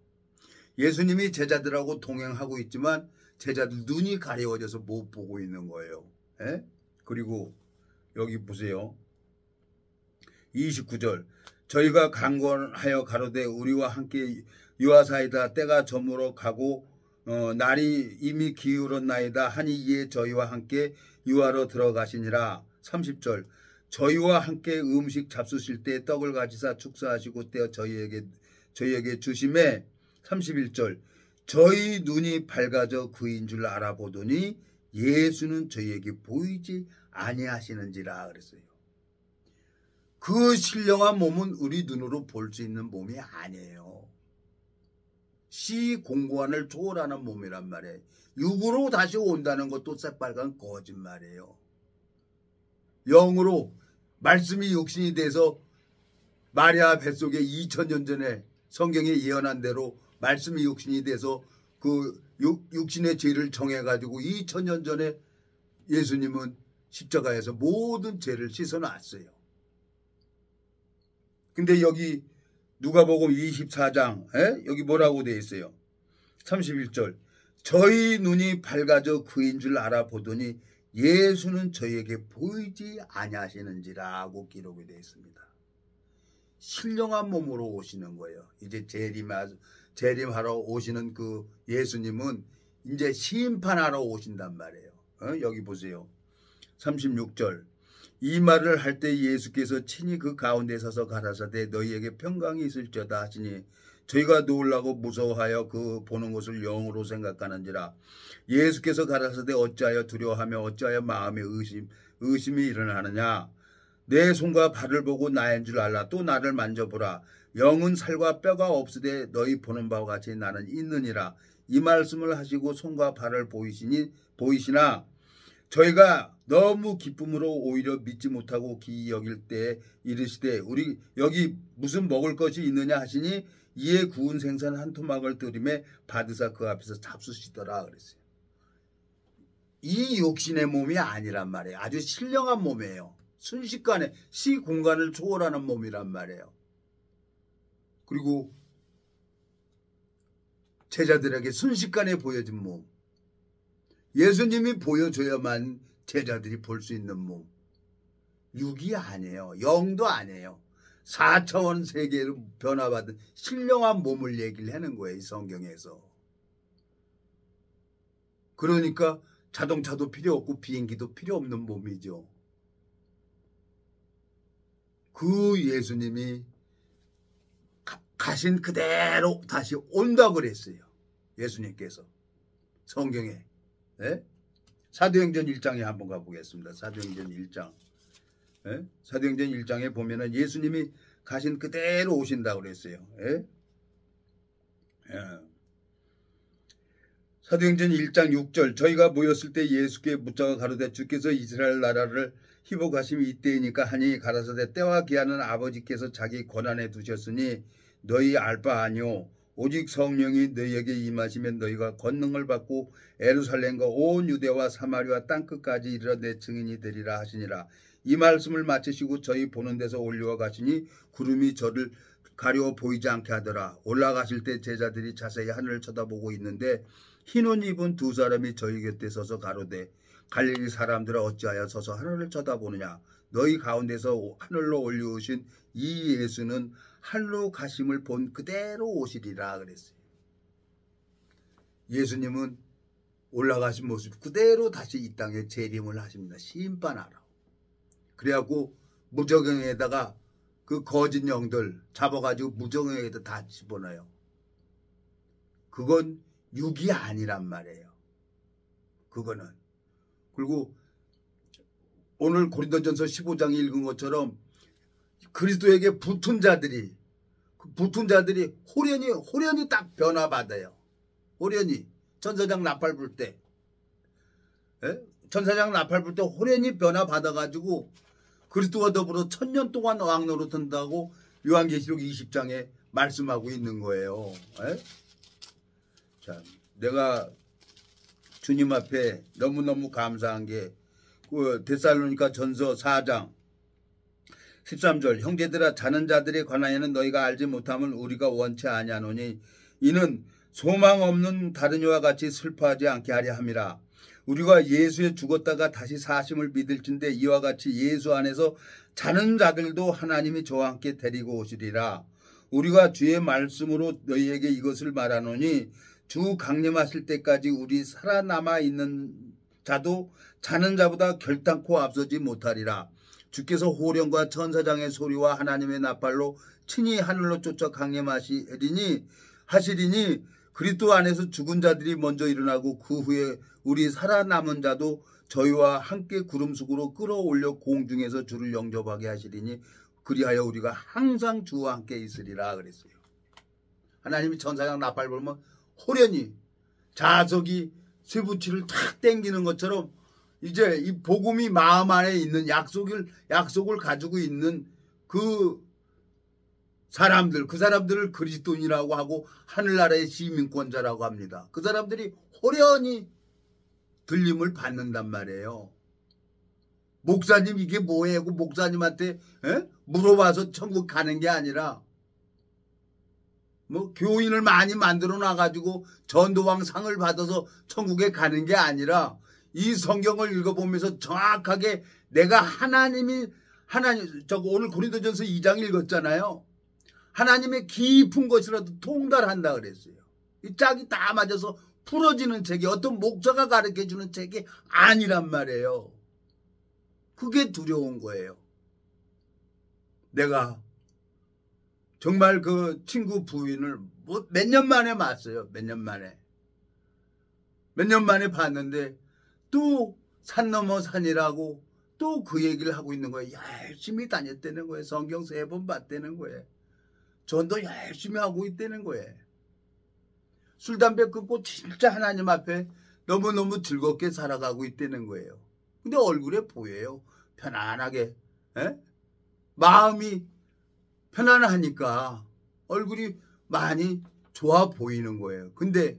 예수님이 제자들하고 동행하고 있지만 제자들 눈이 가리워져서 못 보고 있는 거예요. 그리고 여기 보세요. 29절 저희가 강권하여 가로되 우리와 함께 유하사이다 때가 저물어 가고 날이 이미 기울었나이다 하니 이에 저희와 함께 유하로 들어가시니라. 30절 저희와 함께 음식 잡수실 때 떡을 가지사 축사하시고 떼어 저희에게 주심에. 31절 저희 눈이 밝아져 그인 줄 알아보더니 예수는 저희에게 보이지 아니하시는지라 그랬어요. 그 신령한 몸은 우리 눈으로 볼 수 있는 몸이 아니에요. 시공고한을 초월하는 몸이란 말이에요. 육으로 다시 온다는 것도 새빨간 거짓말이에요. 영으로 말씀이 육신이 돼서 마리아 뱃속에 2000년 전에 성경에 예언한 대로 말씀이 육신이 돼서 그 육신의 죄를 정해가지고 2000년 전에 예수님은 십자가에서 모든 죄를 씻어놨어요. 근데 여기 누가복음 24장 여기 뭐라고 되어 있어요? 31절 저희 눈이 밝아져 그인 줄 알아보더니 예수는 저희에게 보이지 아니하시는지라고 기록이 되어 있습니다. 신령한 몸으로 오시는 거예요. 이제 재림하러 오시는 그 예수님은 이제 심판하러 오신단 말이에요. 여기 보세요. 36절 이 말을 할 때 예수께서 친히 그 가운데 서서 가라사대 너희에게 평강이 있을지어다 하시니 저희가 놀라고 무서워하여 그 보는 것을 영으로 생각하는지라. 예수께서 가라사대 어찌하여 두려워하며 어찌하여 마음에 의심이 일어나느냐. 내 손과 발을 보고 나인 줄 알라. 또 나를 만져보라. 영은 살과 뼈가 없으되 너희 보는 바와 같이 나는 있느니라. 이 말씀을 하시고 손과 발을 보이시나 저희가 너무 기쁨으로 오히려 믿지 못하고 기이 여길 때 이르시되 우리 여기 무슨 먹을 것이 있느냐 하시니 이에 구운 생선 한 토막을 들이매 받으사 그 앞에서 잡수시더라 그랬어요. 이 육신의 몸이 아니란 말이에요. 아주 신령한 몸이에요. 순식간에 시공간을 초월하는 몸이란 말이에요. 그리고 제자들에게 순식간에 보여진 몸. 예수님이 보여줘야만 제자들이 볼 수 있는 몸. 육이 아니에요. 영도 아니에요. 4차원 세계로 변화받은 신령한 몸을 얘기를 하는 거예요. 이 성경에서. 그러니까 자동차도 필요 없고 비행기도 필요 없는 몸이죠. 그 예수님이 가신 그대로 다시 온다고 그랬어요. 예수님께서. 성경에. 사도행전 1장에 한번 가보겠습니다. 사도행전 1장. 사도행전 1장에 보면은 예수님이 가신 그대로 오신다고 그랬어요. 사도행전 1장 6절 저희가 모였을 때 예수께 묻자가 가로되 주께서 이스라엘 나라를 희복하심이 이때이니까 하니 가라사대 때와 기한은 아버지께서 자기 권한에 두셨으니 너희 알 바 아니오. 오직 성령이 너희에게 임하시면 너희가 권능을 받고 예루살렘과 온 유대와 사마리아 땅끝까지 이르러 내 증인이 되리라 하시니라. 이 말씀을 마치시고 저희 보는 데서 올라와 가시니 구름이 저를 가려 보이지 않게 하더라. 올라가실 때 제자들이 자세히 하늘을 쳐다보고 있는데 흰옷 입은 두 사람이 저희 곁에 서서 가로되 갈릴리 사람들아 어찌하여 서서 하늘을 쳐다보느냐. 너희 가운데서 하늘로 올려오신 이 예수는 하늘로 가심을 본 그대로 오시리라 그랬어요. 예수님은 올라가신 모습 그대로 다시 이 땅에 재림을 하십니다. 심판하러. 그래갖고 무저갱에다가 그 거짓 영들 잡아가지고 무저갱에다 다 집어넣어요. 그건 육이 아니란 말이에요. 그거는. 그리고 오늘 고린도전서 15장에 읽은 것처럼 그리스도에게 붙은 자들이 호련히 딱 변화받아요. 호련히 천사장 나팔 불 때, 천사장 나팔 불 때 호련히 변화받아가지고 그리스도와 더불어 1000년 동안 왕 노릇한다고 요한계시록 20장에 말씀하고 있는 거예요. 자, 내가 주님 앞에 너무너무 감사한 게 그 데살로니가 전서 4장 13절 형제들아 자는 자들에 관하여는 너희가 알지 못함을 우리가 원치 아니하노니 이는 소망 없는 다른 이와 같이 슬퍼하지 않게 하려 함이라. 우리가 예수에 죽었다가 다시 사심을 믿을진대 이와 같이 예수 안에서 자는 자들도 하나님이 저와 함께 데리고 오시리라. 우리가 주의 말씀으로 너희에게 이것을 말하노니 주 강림하실 때까지 우리 살아남아 있는 자도 자는 자보다 결단코 앞서지 못하리라. 주께서 호령과 천사장의 소리와 하나님의 나팔로 친히 하늘로 쫓아 강림하시리니 그리스도 안에서 죽은 자들이 먼저 일어나고 그 후에 우리 살아남은 자도 저희와 함께 구름 속으로 끌어올려 공중에서 주를 영접하게 하시리니 그리하여 우리가 항상 주와 함께 있으리라 그랬어요. 하나님이 천사장 나팔 불면 호련히 자석이 쇠붙이를 탁 당기는 것처럼 이제 이 복음이 마음 안에 있는 약속을 가지고 있는 그 사람들을 그리스도인이라고 하고 하늘나라의 시민권자라고 합니다. 그 사람들이 호련히 들림을 받는단 말이에요. 목사님 이게 뭐예요? 목사님한테 물어봐서 천국 가는 게 아니라 뭐 교인을 많이 만들어 놔가지고 전도왕 상을 받아서 천국에 가는 게 아니라 이 성경을 읽어보면서 정확하게 내가 하나님 오늘 고린도전서 2장 읽었잖아요. 하나님의 깊은 것이라도 통달한다 그랬어요. 이 짝이 다 맞아서 풀어지는 책이 어떤 목사가 가르쳐주는 책이 아니란 말이에요. 그게 두려운 거예요. 내가 정말 그 친구 부인을 몇 년 만에 봤어요. 몇 년 만에 봤는데 또 산 넘어 산이라고 또 그 얘기를 하고 있는 거예요. 열심히 다녔다는 거예요. 성경 3번 봤다는 거예요. 전도 열심히 하고 있다는 거예요. 술, 담배 끊고 진짜 하나님 앞에 너무너무 즐겁게 살아가고 있다는 거예요. 근데 얼굴에 보여요. 편안하게. 마음이 편안하니까 얼굴이 많이 좋아 보이는 거예요. 근데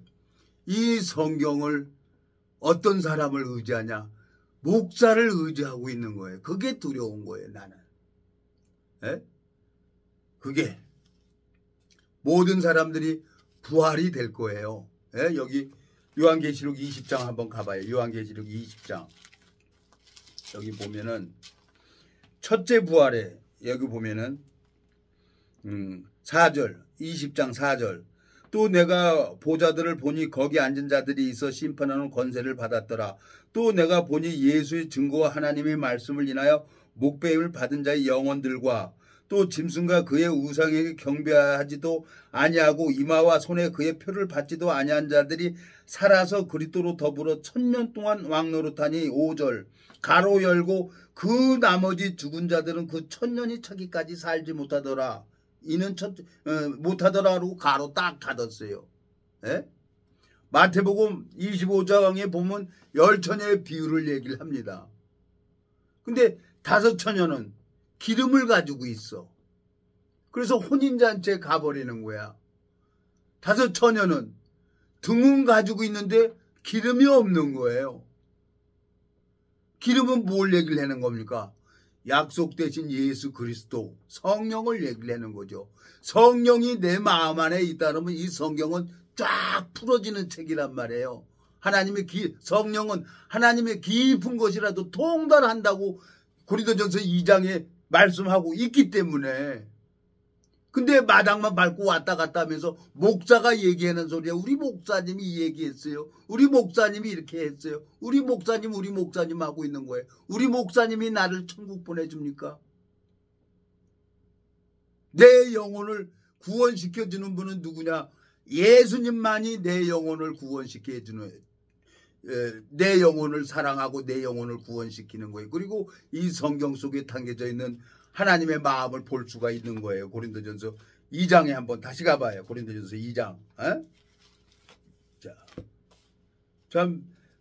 이 성경을 어떤 사람을 의지하냐? 목사를 의지하고 있는 거예요. 그게 두려운 거예요, 나는. 그게 모든 사람들이 부활이 될 거예요. 여기 요한계시록 20장 한번 가봐요. 요한계시록 20장. 여기 보면은 첫째 부활에 여기 보면은 4절 20장 4절 또 내가 보자들을 보니 거기 앉은 자들이 있어 심판하는 권세를 받았더라. 또 내가 보니 예수의 증거와 하나님의 말씀을 인하여 목배임을 받은 자의 영혼들과 또 짐승과 그의 우상에게 경배하지도 아니하고 이마와 손에 그의 표를 받지도 아니한 자들이 살아서 그리스도로 더불어 1000년 동안 왕노릇하니 5절 가로 열고 그 나머지 죽은 자들은 그 1000년이 차기까지 살지 못하더라. 이는 못하더라고 가로 딱 닫았어요. 마태복음 25장에 보면 10처녀의 비유를 얘기를 합니다. 근데 5처녀는 기름을 가지고 있어. 그래서 혼인잔치에 가버리는 거야. 5처녀는 등은 가지고 있는데 기름이 없는 거예요. 기름은 뭘 얘기를 하는 겁니까? 약속되신 예수 그리스도 성령을 얘기를 하는 거죠. 성령이 내 마음 안에 있다면 이 성경은 쫙 풀어지는 책이란 말이에요. 성령은 하나님의 깊은 것이라도 통달한다고 고린도전서 2장에 말씀하고 있기 때문에. 근데 마당만 밟고 왔다 갔다 하면서 목사가 얘기하는 소리야. 우리 목사님이 얘기했어요. 우리 목사님이 이렇게 했어요. 우리 목사님 하고 있는 거예요. 우리 목사님이 나를 천국 보내줍니까? 내 영혼을 구원시켜주는 분은 누구냐? 예수님만이 내 영혼을 구원시켜주는, 내 영혼을 사랑하고 내 영혼을 구원시키는 거예요. 그리고 이 성경 속에 담겨져 있는 하나님의 마음을 볼 수가 있는 거예요. 고린도전서 2장에 한번 다시 가봐요. 고린도전서 2장. 어? 자,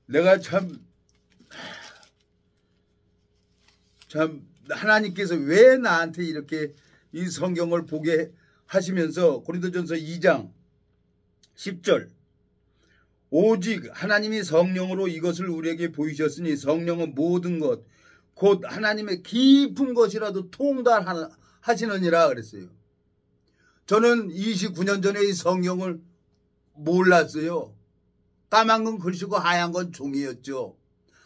내가 참 하나님께서 왜 나한테 이렇게 이 성경을 보게 하시면서 고린도전서 2장 10절 오직 하나님이 성령으로 이것을 우리에게 보이셨으니 성령은 모든 것 곧 하나님의 깊은 것이라도 통달하시느니라 그랬어요. 저는 29년 전에 이 성경을 몰랐어요. 까만 건 글씨고 하얀 건 종이였죠.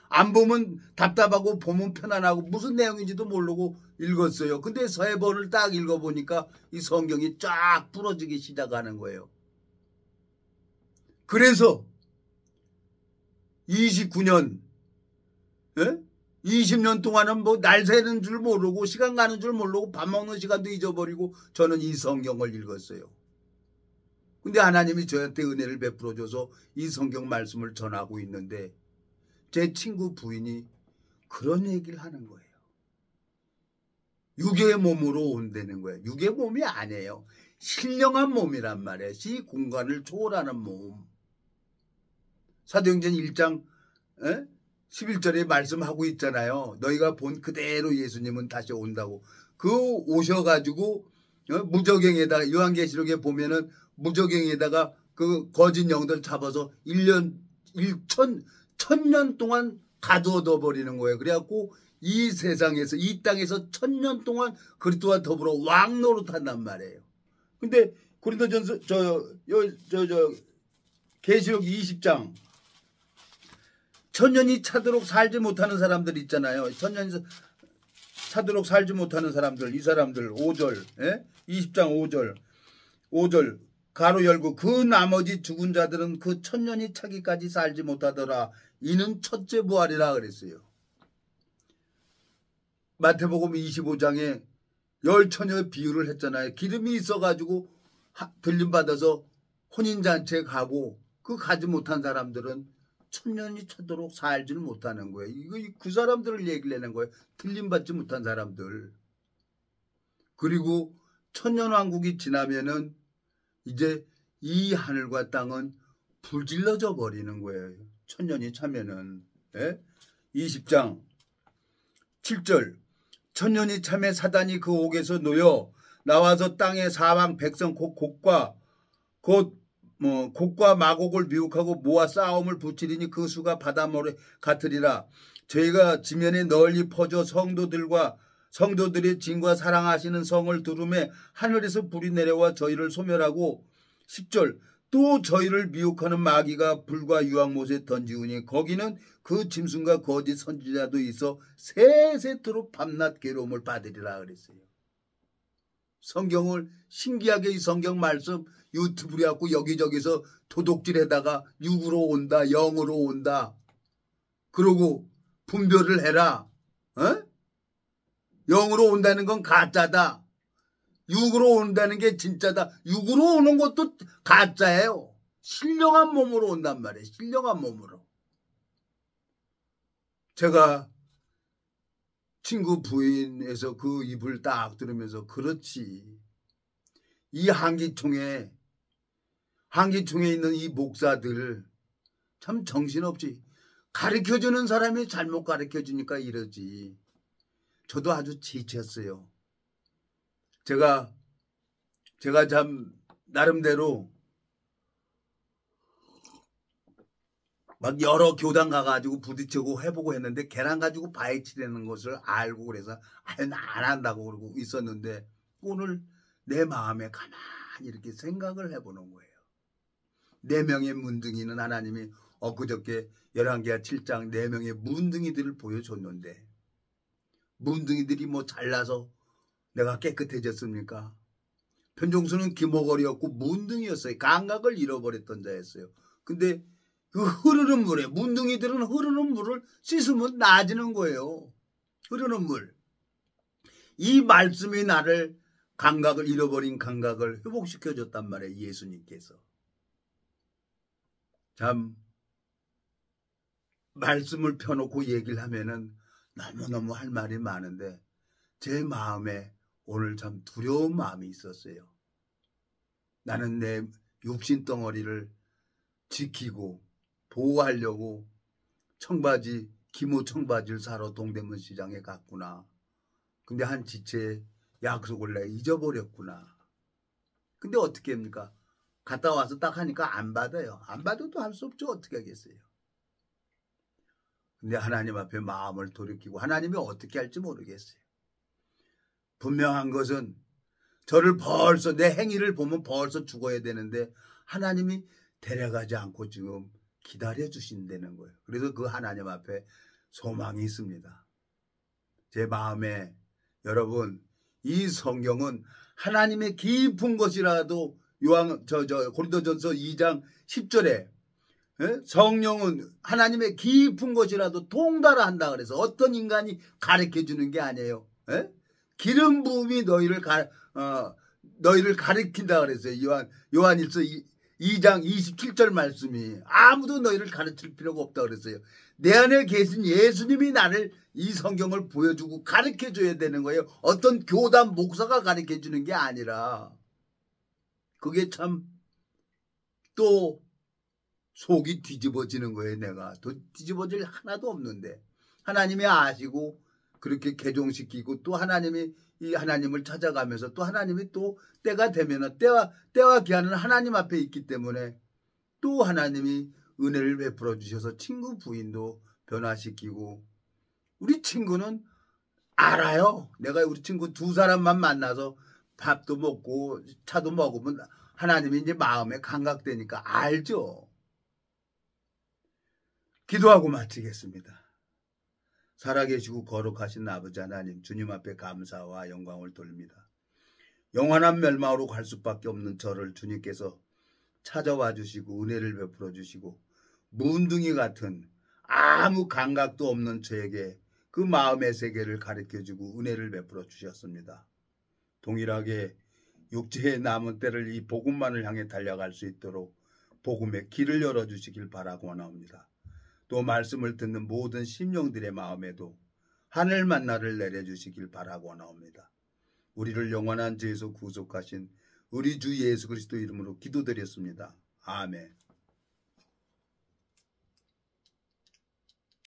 안 보면 답답하고 보면 편안하고 무슨 내용인지도 모르고 읽었어요. 근데 3번을 딱 읽어보니까 이 성경이 쫙 부러지기 시작하는 거예요. 그래서 29년 20년 동안은 뭐 날 새는 줄 모르고 시간 가는 줄 모르고 밥 먹는 시간도 잊어버리고 저는 이 성경을 읽었어요. 근데 하나님이 저한테 은혜를 베풀어줘서 이 성경 말씀을 전하고 있는데 제 친구 부인이 그런 얘기를 하는 거예요. 육의 몸으로 온다는 거예요. 육의 몸이 아니에요. 신령한 몸이란 말이에요. 시 공간을 초월하는 몸. 사도행전 1장 11절에 말씀하고 있잖아요. 너희가 본 그대로 예수님은 다시 온다고. 그 오셔가지고 무저갱에다가 요한계시록에 보면은 무저갱에다가 그 거짓 영들 잡아서 1000년 동안 가두어 버리는 거예요. 그래갖고 이 세상에서 이 땅에서 1000년 동안 그리스도와 더불어 왕 노릇한단 말이에요. 근데 고린도전서 계시록 20장 천년이 차도록 살지 못하는 사람들 있잖아요. 천년이 차도록 살지 못하는 사람들, 이 사람들 5절, 20장 5절 가로 열고 그 나머지 죽은 자들은 그 천년이 차기까지 살지 못하더라. 이는 첫째 부활이라 그랬어요. 마태복음 25장에 열 처녀의 비유를 했잖아요. 기름이 있어가지고 들림받아서 혼인잔치에 가고 그 가지 못한 사람들은 천년이 차도록 살지는 못하는 거예요. 이거 그 사람들을 얘기를 내는 거예요. 들림받지 못한 사람들. 그리고 천년왕국이 지나면은 이제 이 하늘과 땅은 불질러져 버리는 거예요. 천년이 차면은. 20장 7절 천년이 차매 사단이 그 옥에서 놓여 나와서 땅의 사방 백성 곡과 마곡을 미혹하고 모아 싸움을 붙이리니 그 수가 바닷모래 같으리라. 저희가 지면에 널리 퍼져 성도들의 진과 사랑하시는 성을 두루매 하늘에서 불이 내려와 저희를 소멸하고 10절 또 저희를 미혹하는 마귀가 불과 유황못에 던지우니 거기는 그 짐승과 거짓 선지자도 있어 세세토록 밤낮 괴로움을 받으리라 그랬어요. 성경을 신기하게 이 성경 말씀 유튜브로 갖고 여기저기서 도둑질에다가 육으로 온다, 영으로 온다. 그러고 분별을 해라. 영으로 온다는 건 가짜다. 육으로 온다는 게 진짜다. 육으로 오는 것도 가짜예요. 신령한 몸으로 온단 말이에요. 신령한 몸으로. 제가 친구 부인에서 그 입을 딱 들으면서 그렇지. 이 한기총에 있는 이 목사들 참 정신없지. 가르쳐주는 사람이 잘못 가르쳐주니까 이러지. 저도 아주 지쳤어요. 제가 참 나름대로 막 여러 교당 가가지고 부딪히고 해보고 했는데 계란 가지고 바위치려는 것을 알고 그래서 안 한다고 그러고 있었는데 오늘 내 마음에 가만히 이렇게 생각을 해보는 거예요. 4명의 문둥이는 하나님이 엊그저께 열왕기하 7장 4명의 문둥이들을 보여줬는데 문둥이들이 뭐 잘나서 내가 깨끗해졌습니까? 편종수는 기모거리였고 문둥이였어요. 감각을 잃어버렸던 자였어요. 근데 그 흐르는 물에 문둥이들은 흐르는 물을 씻으면 나아지는 거예요. 흐르는 물. 이 말씀이 나를 감각을 잃어버린 감각을 회복시켜줬단 말이에요. 예수님께서. 참 말씀을 펴놓고 얘기를 하면은 너무너무 할 말이 많은데 제 마음에 오늘 참 두려운 마음이 있었어요. 나는 내 육신 덩어리를 지키고 보호하려고 청바지, 기모 청바지를 사러 동대문 시장에 갔구나. 근데 한 지체에 약속을 내가 잊어버렸구나. 근데 어떻게 합니까? 갔다 와서 딱 하니까 안 받아요. 안 받아도 할 수 없죠. 어떻게 하겠어요. 근데 하나님 앞에 마음을 돌이키고 하나님이 어떻게 할지 모르겠어요. 분명한 것은 저를 벌써 내 행위를 보면 벌써 죽어야 되는데 하나님이 데려가지 않고 지금 기다려 주신다는 거예요. 그래서 그 하나님 앞에 소망이 있습니다. 제 마음에 여러분 이 성경은 하나님의 깊은 것이라도 고린도전서 2장 10절에 성령은 하나님의 깊은 것이라도 통달아 한다 그래서 어떤 인간이 가르쳐 주는 게 아니에요. 기름 부음이 너희를 가르친다 그랬어요. 요한일서 2장 27절 말씀이 아무도 너희를 가르칠 필요가 없다 그랬어요. 내 안에 계신 예수님이 나를 이 성경을 보여주고 가르쳐 줘야 되는 거예요. 어떤 교단 목사가 가르쳐 주는 게 아니라 그게 참 또 속이 뒤집어지는 거예요. 내가 또 뒤집어질 하나도 없는데 하나님이 아시고 그렇게 개종시키고 또 하나님이 이 하나님을 찾아가면서 또 하나님이 또 때가 되면 때와 기한은 하나님 앞에 있기 때문에 또 하나님이 은혜를 베풀어 주셔서 친구 부인도 변화시키고 우리 친구는 알아요. 내가 우리 친구 2사람만 만나서 밥도 먹고 차도 먹으면 하나님이 이제 마음에 감각되니까 알죠. 기도하고 마치겠습니다. 살아계시고 거룩하신 아버지 하나님 주님 앞에 감사와 영광을 돌립니다. 영원한 멸망으로 갈 수밖에 없는 저를 주님께서 찾아와 주시고 은혜를 베풀어 주시고 문둥이 같은 아무 감각도 없는 저에게 그 마음의 세계를 가르쳐주고 은혜를 베풀어 주셨습니다. 동일하게 육체의 남은 때를 이 복음만을 향해 달려갈 수 있도록 복음의 길을 열어주시길 바라고 원합니다. 또 말씀을 듣는 모든 심령들의 마음에도 하늘 만나를 내려주시길 바라고 원합니다. 우리를 영원한 죄에서 구속하신 우리 주 예수 그리스도 이름으로 기도드렸습니다. 아멘.